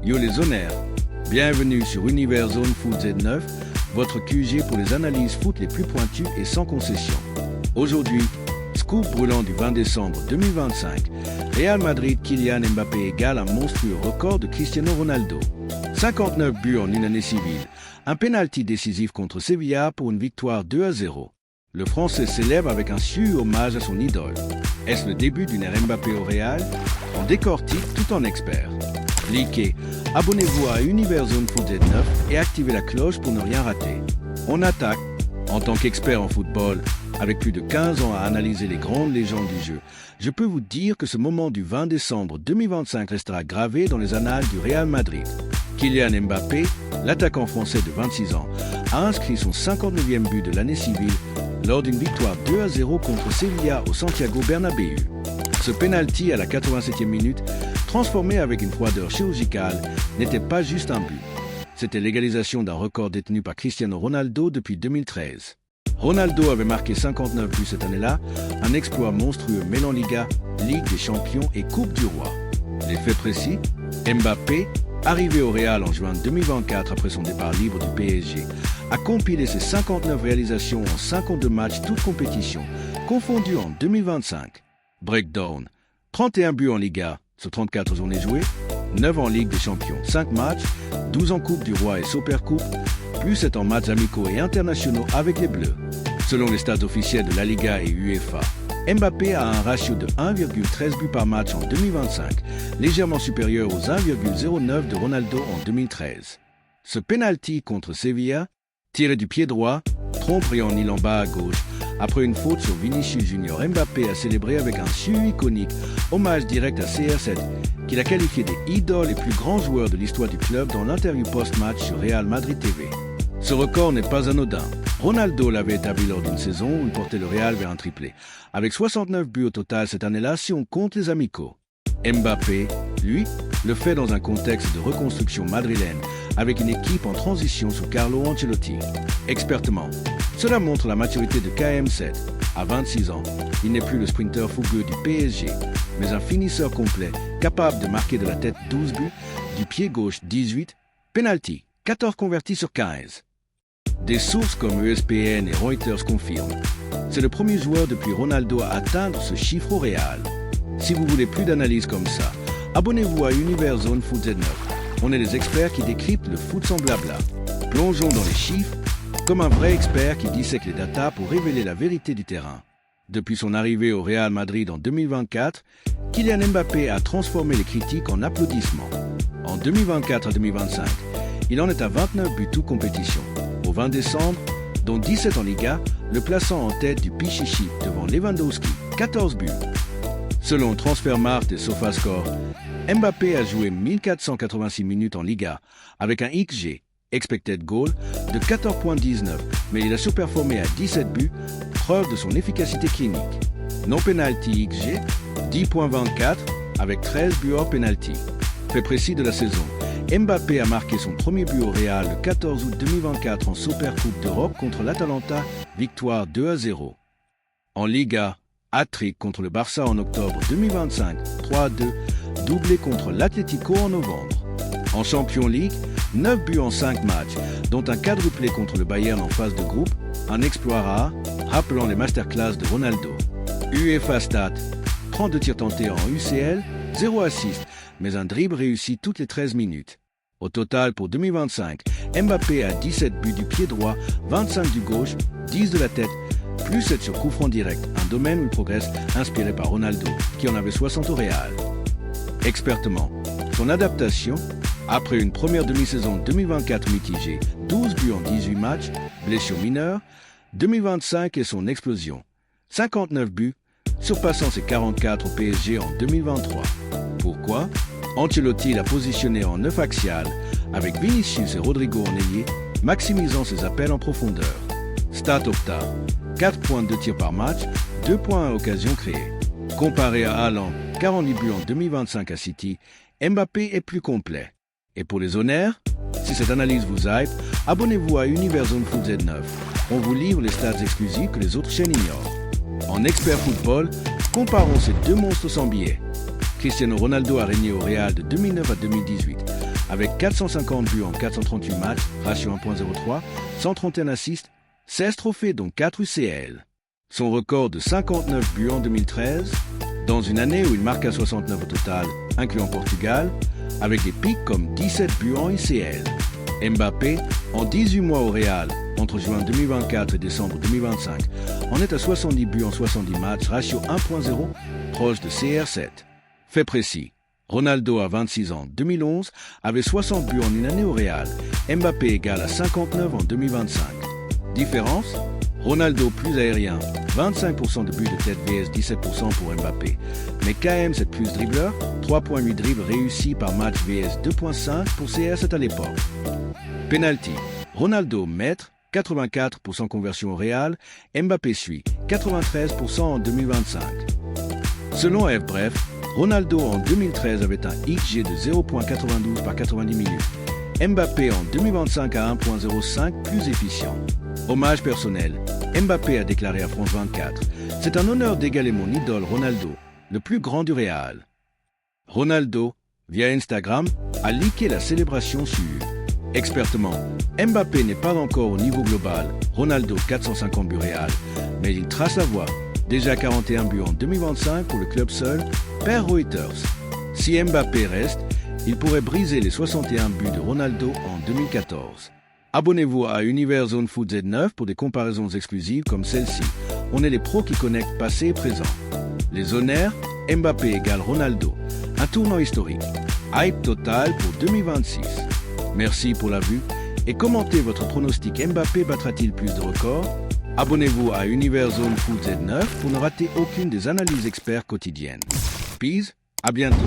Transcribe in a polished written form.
Yo les honneurs, bienvenue sur Univers Zone Foot Z9, votre QG pour les analyses foot les plus pointues et sans concession. Aujourd'hui, scoop brûlant du 20 décembre 2025, Real Madrid, Kylian Mbappé égale un monstrueux record de Cristiano Ronaldo. 59 buts en une année civile, un penalty décisif contre Sevilla pour une victoire 2-0. Le Français célèbre avec un sueur hommage à son idole. Est-ce le début d'une ère Mbappé au Real? On décortique tout en expert. Likez, abonnez-vous à Univers Zone Foot Z9 et activez la cloche pour ne rien rater. On attaque. En tant qu'expert en football, avec plus de 15 ans à analyser les grandes légendes du jeu, je peux vous dire que ce moment du 20 décembre 2025 restera gravé dans les annales du Real Madrid. Kylian Mbappé, l'attaquant français de 26 ans, a inscrit son 59e but de l'année civile lors d'une victoire 2-0 contre Sevilla au Santiago Bernabéu. Ce penalty à la 87e minute, transformé avec une froideur chirurgicale, n'était pas juste un but. C'était l'égalisation d'un record détenu par Cristiano Ronaldo depuis 2013. Ronaldo avait marqué 59 buts cette année-là, un exploit monstrueux mêlant Liga, Ligue des Champions et Coupe du Roi. Les faits précis, Mbappé, arrivé au Real en juin 2024 après son départ libre du PSG, a compilé ses 59 réalisations en 52 matchs toutes compétitions, confondues en 2025. Breakdown, 31 buts en Liga sur 34 journées jouées, 9 en Ligue des Champions, 5 matchs, 12 en Coupe du Roi et Supercoupe, plus 7 en matchs amicaux et internationaux avec les Bleus. Selon les stats officiels de la Liga et UEFA, Mbappé a un ratio de 1,13 buts par match en 2025, légèrement supérieur aux 1,09 de Ronaldo en 2013. Ce penalty contre Sevilla, tiré du pied droit, tromperie en île en bas à gauche, après une faute sur Vinicius Junior, Mbappé a célébré avec un sueur iconique, hommage direct à CR7, qu'il a qualifié des idoles et plus grands joueurs de l'histoire du club dans l'interview post-match sur Real Madrid TV. Ce record n'est pas anodin. Ronaldo l'avait établi lors d'une saison où il portait le Real vers un triplé, avec 69 buts au total cette année-là si on compte les amicaux. Mbappé, lui, le fait dans un contexte de reconstruction madrilène, avec une équipe en transition sous Carlo Ancelotti. Expertement, cela montre la maturité de KM7. À 26 ans, il n'est plus le sprinter fougueux du PSG, mais un finisseur complet, capable de marquer de la tête 12 buts, du pied gauche 18, penalty, 14 convertis sur 15. Des sources comme ESPN et Reuters confirment. C'est le premier joueur depuis Ronaldo à atteindre ce chiffre au Real. Si vous voulez plus d'analyses comme ça, abonnez-vous à Univers Zone Foot Z9. On est les experts qui décryptent le foot sans blabla. Plongeons dans les chiffres, comme un vrai expert qui dissèque les datas pour révéler la vérité du terrain. Depuis son arrivée au Real Madrid en 2024, Kylian Mbappé a transformé les critiques en applaudissements. En 2024 à 2025, il en est à 29 buts toutes compétitions. Au 20 décembre, dont 17 en Liga, le plaçant en tête du Pichichi devant Lewandowski, 14 buts. Selon Transfermarkt et SofaScore, Mbappé a joué 1486 minutes en Liga, avec un XG, expected goal, de 14,19, mais il a surperformé à 17 buts, preuve de son efficacité clinique. Non penalty XG, 10,24, avec 13 buts hors penalty. Fait précis de la saison, Mbappé a marqué son premier but au Real le 14 août 2024 en Supercoupe d'Europe contre l'Atalanta, victoire 2-0. En Liga, hat-trick contre le Barça en octobre 2025, 3-2, doublé contre l'Atlético en novembre. En Champions League, 9 buts en 5 matchs, dont un quadruplé contre le Bayern en phase de groupe, un exploit rare, rappelant les masterclass de Ronaldo. UEFA Stats, 32 tirs tentés en UCL, 0 assist, mais un dribble réussi toutes les 13 minutes. Au total pour 2025, Mbappé a 17 buts du pied droit, 25 du gauche, 10 de la tête, plus 7 sur coup franc direct, un domaine où il progresse inspiré par Ronaldo, qui en avait 60 au Real. Expertement, son adaptation, après une première demi-saison 2024 mitigée, 12 buts en 18 matchs, blessure mineure, 2025 et son explosion. 59 buts, surpassant ses 44 au PSG en 2023. Pourquoi? Ancelotti l'a positionné en 9 axial, avec Vinicius et Rodrigo en ailier, maximisant ses appels en profondeur. Stat Opta, 4,2 tirs par match, 2 points à occasion créée. Comparé à Haaland, 40 buts en 2025 à City, Mbappé est plus complet. Et pour les honneurs, si cette analyse vous hype, abonnez-vous à Univers Zone Foot Z9. On vous livre les stats exclusives que les autres chaînes ignorent. En expert football, comparons ces deux monstres sans billets. Cristiano Ronaldo a régné au Real de 2009 à 2018, avec 450 buts en 438 matchs, ratio 1.03, 131 assists, 16 trophées dont 4 UCL. Son record de 59 buts en 2013, dans une année où il marqua 69 au total, incluant Portugal, avec des pics comme 17 buts en UCL. Mbappé, en 18 mois au Real, entre juin 2024 et décembre 2025, en est à 70 buts en 70 matchs, ratio 1.0, proche de CR7. Fait précis, Ronaldo à 26 ans en 2011 avait 60 buts en une année au Real, Mbappé égal à 59 en 2025. Différence, Ronaldo plus aérien, 25% de buts de tête vs 17% pour Mbappé. Mais KM 7 plus dribbleur, 3.8 dribbles réussis par match vs 2.5 pour CR7 à l'époque. Penalty, Ronaldo maître, 84% conversion au Real, Mbappé suit, 93% en 2025. Selon FBref, Ronaldo en 2013 avait un XG de 0.92 par 90 minutes. Mbappé en 2025 à 1.05 plus efficient. Hommage personnel, Mbappé a déclaré à France 24 « C'est un honneur d'égaler mon idole Ronaldo, le plus grand du Real ». Ronaldo, via Instagram, a leaké la célébration sur expertement, Mbappé n'est pas encore au niveau global, Ronaldo 450 buts Real, mais il trace la voie. Déjà 41 buts en 2025 pour le club seul, père Reuters. Si Mbappé reste, il pourrait briser les 61 buts de Ronaldo en 2014. Abonnez-vous à Univers Zone Foot Z9 pour des comparaisons exclusives comme celle-ci. On est les pros qui connectent passé et présent. Les honneurs, Mbappé égale Ronaldo. Un tournant historique. Hype total pour 2026. Merci pour la vue et commentez votre pronostic. Mbappé battra-t-il plus de records? Abonnez-vous à Univers Zone Foot Z9 pour ne rater aucune des analyses experts quotidiennes. Peace, à bientôt.